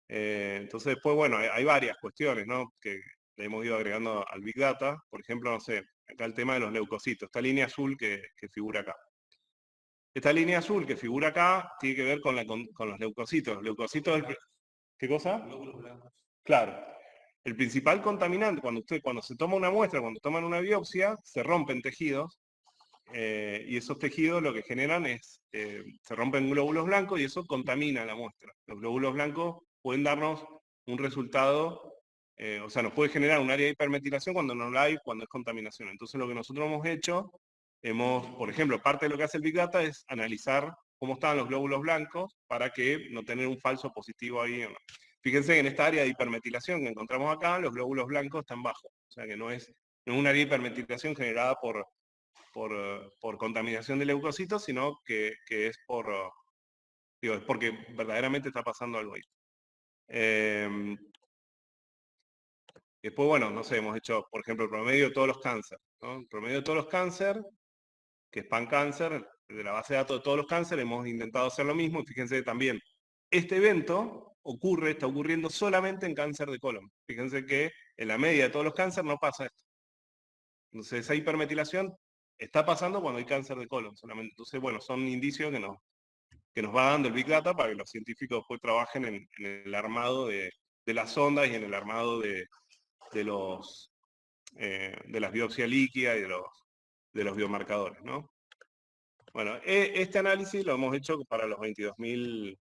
Entonces después, bueno, hay varias cuestiones, ¿no? Que le hemos ido agregando al Big Data. Por ejemplo, no sé, acá el tema de los leucocitos, esta línea azul que figura acá. Esta línea azul que figura acá tiene que ver con los leucocitos. Los leucocitos, ¿qué cosa? Glóbulos blancos. Claro. El principal contaminante, cuando se toma una muestra, cuando toman una biopsia, se rompen tejidos, y esos tejidos lo que generan es, se rompen glóbulos blancos y eso contamina la muestra. Los glóbulos blancos pueden darnos un resultado, o sea, nos puede generar un área de hipermetilación cuando no la hay, cuando es contaminación. Entonces lo que nosotros hemos hecho, por ejemplo, parte de lo que hace el Big Data es analizar cómo están los glóbulos blancos para que no tener un falso positivo ahí. Fíjense que en esta área de hipermetilación que encontramos acá, los glóbulos blancos están bajos. O sea que no es un área de hipermetilación generada por contaminación de leucocitos, sino que es es porque verdaderamente está pasando algo ahí. Después, bueno, no sé, hemos hecho, por ejemplo, el promedio de todos los cánceres, ¿no? El promedio de todos los cánceres, que es PanCáncer, de la base de datos de todos los cánceres, hemos intentado hacer lo mismo, y fíjense también, este evento está ocurriendo solamente en cáncer de colon. Fíjense que en la media de todos los cánceres no pasa esto. Entonces, esa hipermetilación está pasando cuando hay cáncer de colon solamente. Entonces, bueno, son indicios que nos va dando el Big Data para que los científicos después trabajen en el armado de las sondas y en el armado de las biopsias líquidas y de los biomarcadores, ¿no? Bueno, este análisis lo hemos hecho para los 22.000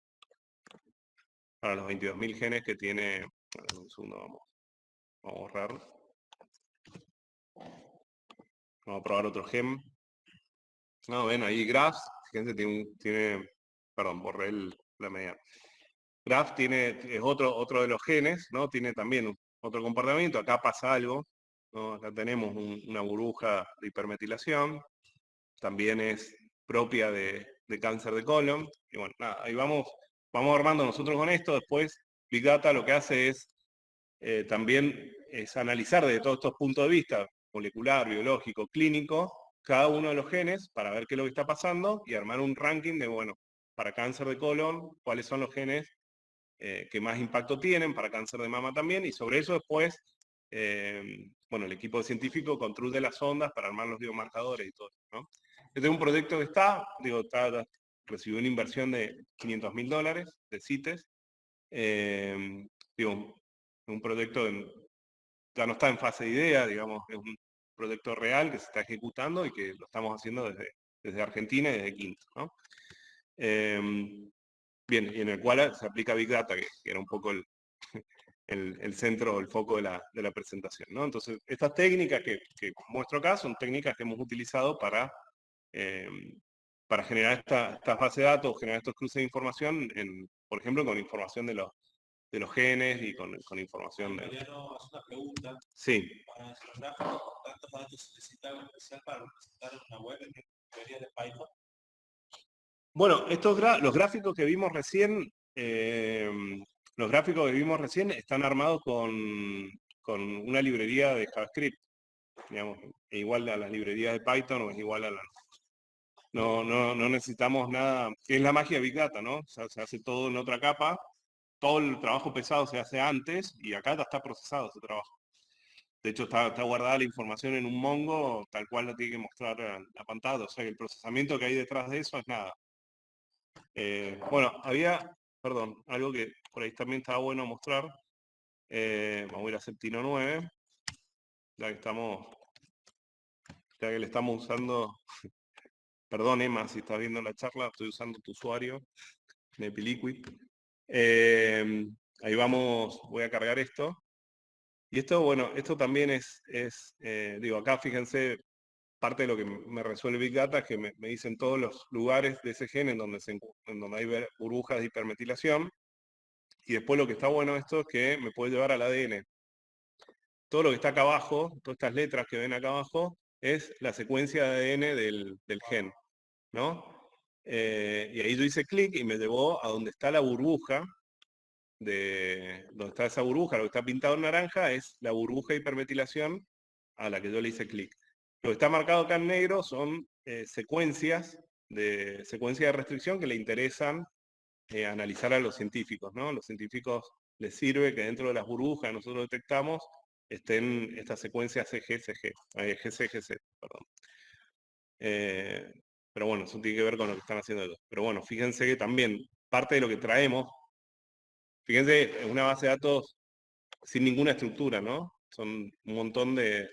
genes que tiene. Un segundo, vamos a borrar. Vamos a probar otro gen. No, ven ahí Graph, fíjense, perdón, borré la media. Graph es otro de los genes, ¿no? Tiene también otro comportamiento. Acá pasa algo, ¿no? Acá tenemos una burbuja de hipermetilación. También es propia de cáncer de colon. Y bueno, nada, ahí vamos armando nosotros con esto. Después, Big Data lo que hace es también es analizar desde todos estos puntos de vista, molecular, biológico, clínico, cada uno de los genes para ver qué es lo que está pasando y armar un ranking de, bueno, para cáncer de colon, cuáles son los genes que más impacto tienen, para cáncer de mama también, y sobre eso después, bueno, el equipo científico construye las ondas para armar los biomarcadores y todo eso, ¿no? Este es un proyecto que recibió una inversión de $500.000 de CITES. Un proyecto ya no está en fase de idea, digamos, es un proyecto real que se está ejecutando y que lo estamos haciendo desde Argentina y desde Quinto, ¿no? Bien, y en el cual se aplica Big Data, que era un poco el centro, el foco de la presentación, ¿no? Entonces, estas técnicas que muestro acá son técnicas que hemos utilizado para generar esta base de datos, generar estos cruces de información, por ejemplo, con información de los genes y con información de... Mariano hace una pregunta. Sí. Para nuestros gráficos, ¿cuántos datos se necesita algo especial para representar una web en librería de Python? Bueno, los gráficos que vimos recién, están armados con una librería de JavaScript, digamos, e igual a las librerías de Python o es igual a no necesitamos nada, que es la magia de Big Data, ¿no? O sea, se hace todo en otra capa, todo el trabajo pesado se hace antes y acá ya está procesado ese trabajo. De hecho, está guardada la información en un Mongo, tal cual la tiene que mostrar la pantalla, o sea que el procesamiento que hay detrás de eso es nada. Bueno, perdón, algo que por ahí también estaba bueno mostrar. Vamos a ir a Septino 9, ya que le estamos usando, perdón Emma, si estás viendo la charla, estoy usando tu usuario, Nepiliquid. Ahí voy a cargar esto. Y esto, bueno, esto también digo, acá fíjense, parte de lo que me resuelve Big Data es que me dicen todos los lugares de ese gen en donde hay burbujas de hipermetilación. Y después lo que está bueno esto es que me puede llevar al ADN. Todo lo que está acá abajo, todas estas letras que ven acá abajo, es la secuencia de ADN del gen, ¿no? Y ahí yo hice clic y me llevó a donde está la burbuja, donde está esa burbuja, lo que está pintado en naranja es la burbuja de hipermetilación a la que yo le hice clic. Lo que está marcado acá en negro son secuencias de restricción que le interesan analizar a los científicos, ¿no? Los científicos les sirve que dentro de las burbujas que nosotros detectamos estén estas secuencias GC, perdón. Pero bueno, eso tiene que ver con lo que están haciendo ellos. Pero bueno, fíjense que también parte de lo que traemos, fíjense, es una base de datos sin ninguna estructura, ¿no? Son un montón de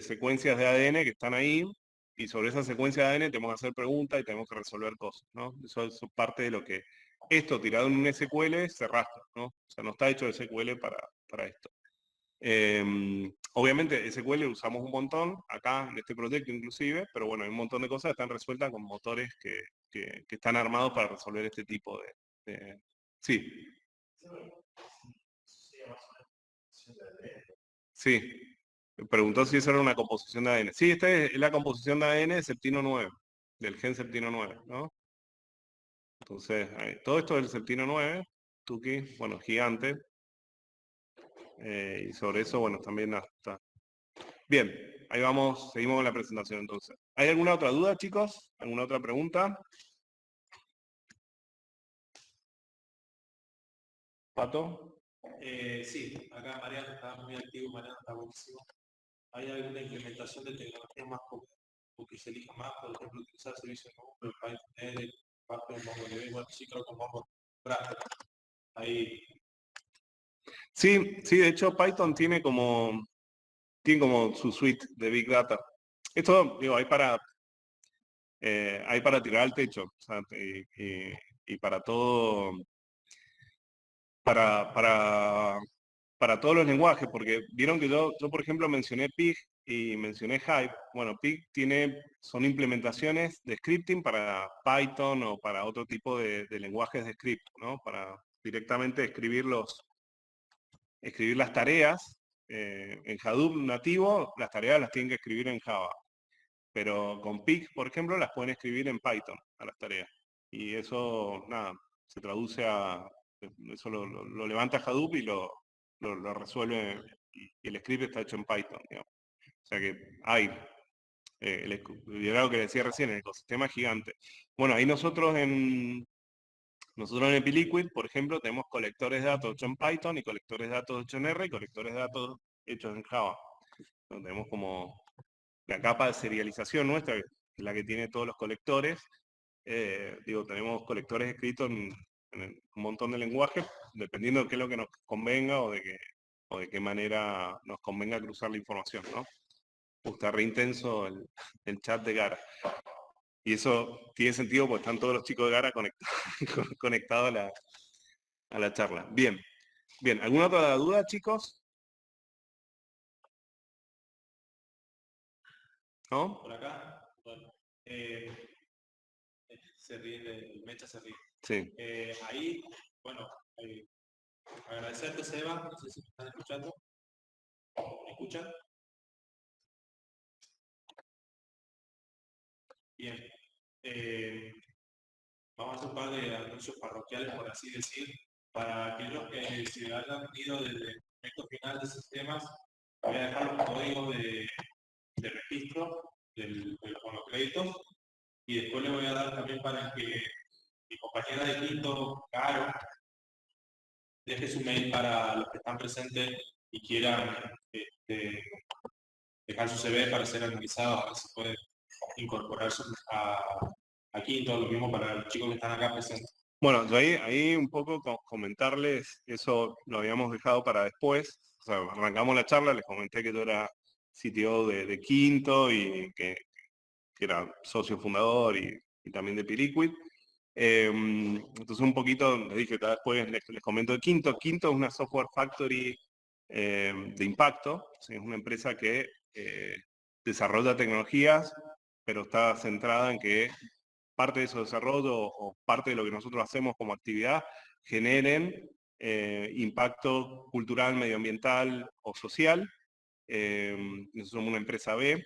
secuencias de ADN que están ahí, y sobre esa secuencia de ADN tenemos que hacer preguntas y tenemos que resolver cosas, ¿no? Eso es parte de lo que esto tirado en un SQL se rastra, ¿no? O sea, no está hecho SQL para esto. Obviamente SQL usamos un montón, acá en este proyecto inclusive, pero bueno, hay un montón de cosas que están resueltas con motores que están armados para resolver este tipo de... Sí. Sí. Preguntó si eso era una composición de ADN. Sí, esta es la composición de ADN de septino 9, del gen septino 9, ¿no? Entonces, todo esto del septino 9, Tuki, bueno, gigante. Y sobre eso, bueno, también está. Bien, ahí vamos, seguimos con la presentación entonces. ¿Hay alguna otra duda, chicos? ¿Alguna otra pregunta? ¿Pato? Sí, acá Mariano está muy activo, Mariano está buenísimo. ¿Hay alguna implementación de tecnología más o que se elija más, por ejemplo, utilizar servicios de Google, Python, Python, MongoDB? Bueno, sí creo que Mongo, ahí. Sí, de hecho Python tiene como su suite de Big Data. Esto, digo, hay para tirar al techo, o sea, y para todo, para todos los lenguajes, porque vieron que yo por ejemplo mencioné Pig y mencioné Hive. Bueno, Pig son implementaciones de scripting para Python o para otro tipo de lenguajes de script, ¿no? Para directamente escribir las tareas en Hadoop nativo, las tareas las tienen que escribir en Java. Pero con Pig, por ejemplo, las pueden escribir en Python a las tareas. Y eso, nada, se traduce eso lo levanta Hadoop y lo resuelve, y el script está hecho en Python, digamos. O sea que hay, era lo que decía recién, el ecosistema es gigante. Bueno, ahí nosotros en Epiliquid, por ejemplo, tenemos colectores de datos hechos en Python y colectores de datos hechos en R y colectores de datos hechos en Java. Entonces, tenemos como la capa de serialización nuestra, que es la que tiene todos los colectores. Tenemos colectores escritos en un montón de lenguajes, dependiendo de qué es lo que nos convenga o de qué manera nos convenga cruzar la información, ¿no? Está re intenso el chat de Gara. Y eso tiene sentido porque están todos los chicos de Gara conectados a la charla. Bien. ¿Alguna otra duda, chicos? ¿No? Por acá, bueno, se ríe, el Mecha se ríe. Sí. Ahí, bueno, agradecerte, Seba, no sé si me están escuchando. ¿Me escuchan? Bien. Vamos a hacer un par de anuncios parroquiales, por así decir, para aquellos que se hayan ido desde el momento final de sistemas. Voy a dejar un código de registro con los créditos y después le voy a dar también para que mi compañera de quinto, Caro, deje su mail para los que están presentes y quieran dejar su CV para ser analizado, a ver si puede incorporarse a quinto, lo mismo para los chicos que están acá presentes. Bueno, yo ahí un poco comentarles, eso lo habíamos dejado para después. O sea, arrancamos la charla, les comenté que yo era CTO de Quinto y que era socio fundador y también de Piliquid. Entonces un poquito, les dije, después les comento de Quinto. Quinto es una software factory de impacto. Es una empresa que desarrolla tecnologías, pero está centrada en que parte de esos desarrollos o parte de lo que nosotros hacemos como actividad generen impacto cultural, medioambiental o social. Nosotros somos una empresa B.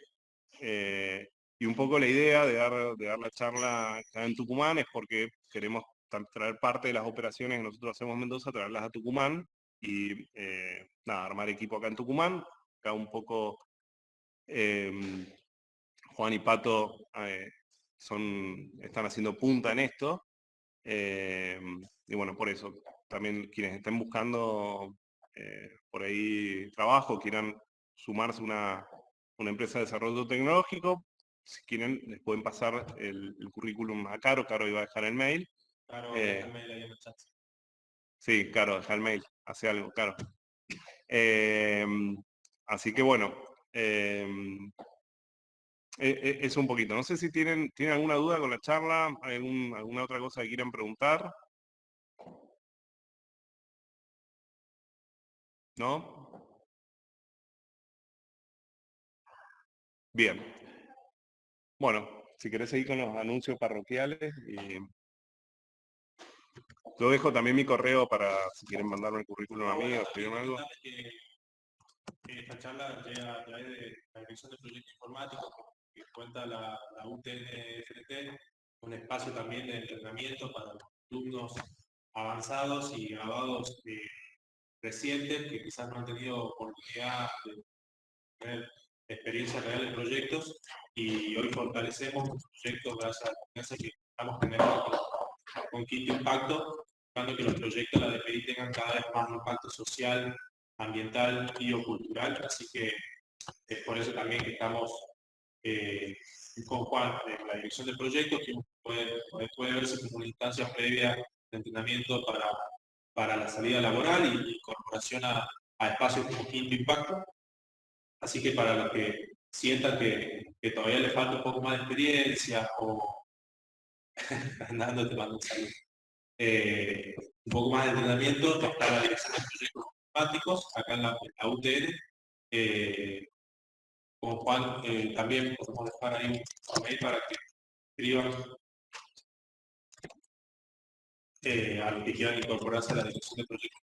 Y un poco la idea de dar la charla acá en Tucumán es porque queremos traer parte de las operaciones que nosotros hacemos en Mendoza, traerlas a Tucumán y armar equipo acá en Tucumán. Acá un poco Juan y Pato están haciendo punta en esto. Y bueno, por eso, también quienes estén buscando por ahí trabajo, quieran sumarse a una empresa de desarrollo tecnológico, si quieren, les pueden pasar el currículum a Caro. Caro iba a dejar el mail. Caro, deja el mail ahí en el chat. Sí, Caro, deja el mail, hace algo, Caro. Así que bueno, eso un poquito. No sé si tienen alguna duda con la charla, alguna otra cosa que quieran preguntar. ¿No? Bien. Bueno, si querés seguir con los anuncios parroquiales, y yo dejo también mi correo para si quieren mandarme el currículum a mí o escribirme algo. Esta charla llega a través de la Dirección de Proyectos Informáticos que cuenta la UTN-FLT, un espacio también de entrenamiento para los alumnos avanzados y graduados recientes que quizás no han tenido oportunidad de tener experiencia real en proyectos, y hoy fortalecemos los proyectos gracias a la confianza que estamos generando con Quinto Impacto, buscando que los proyectos de la DPI tengan cada vez más impacto social, ambiental y o cultural. Así que es por eso también que estamos con Juan en la dirección del proyecto, que puede verse como una instancia previa de entrenamiento para la salida laboral y incorporación a espacios como Quinto Impacto. Así que para los que sientan que todavía les falta un poco más de experiencia o Fernando, te mando un saludo. Un poco más de entrenamiento, está la dirección de proyectos informáticos acá en la UTN. Con Juan también podemos dejar ahí un mail para que escriban a los que quieran incorporarse a la dirección de proyectos.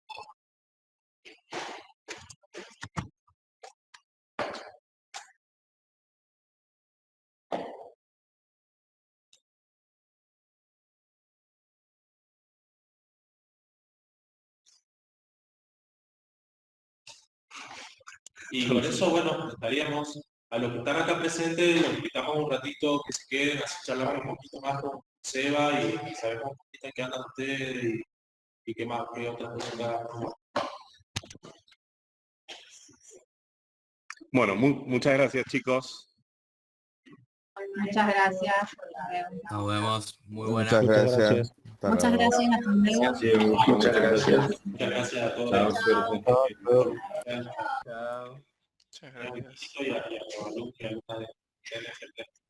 Y con eso, bueno, estaríamos, a los que están acá presentes, los invitamos un ratito que se queden, así charlamos un poquito más con Seba y sabemos un poquito en qué andan ustedes y qué más, qué otras cosas. Bueno, muchas gracias, chicos. Muchas gracias. Nos vemos. Muy buena. Muchas gracias. Muchas gracias. Hasta luego. Sí, muchas gracias. Muchas gracias a todos. Chao, suerte. Chao. Y a los alumnos y alumnas de NFLT.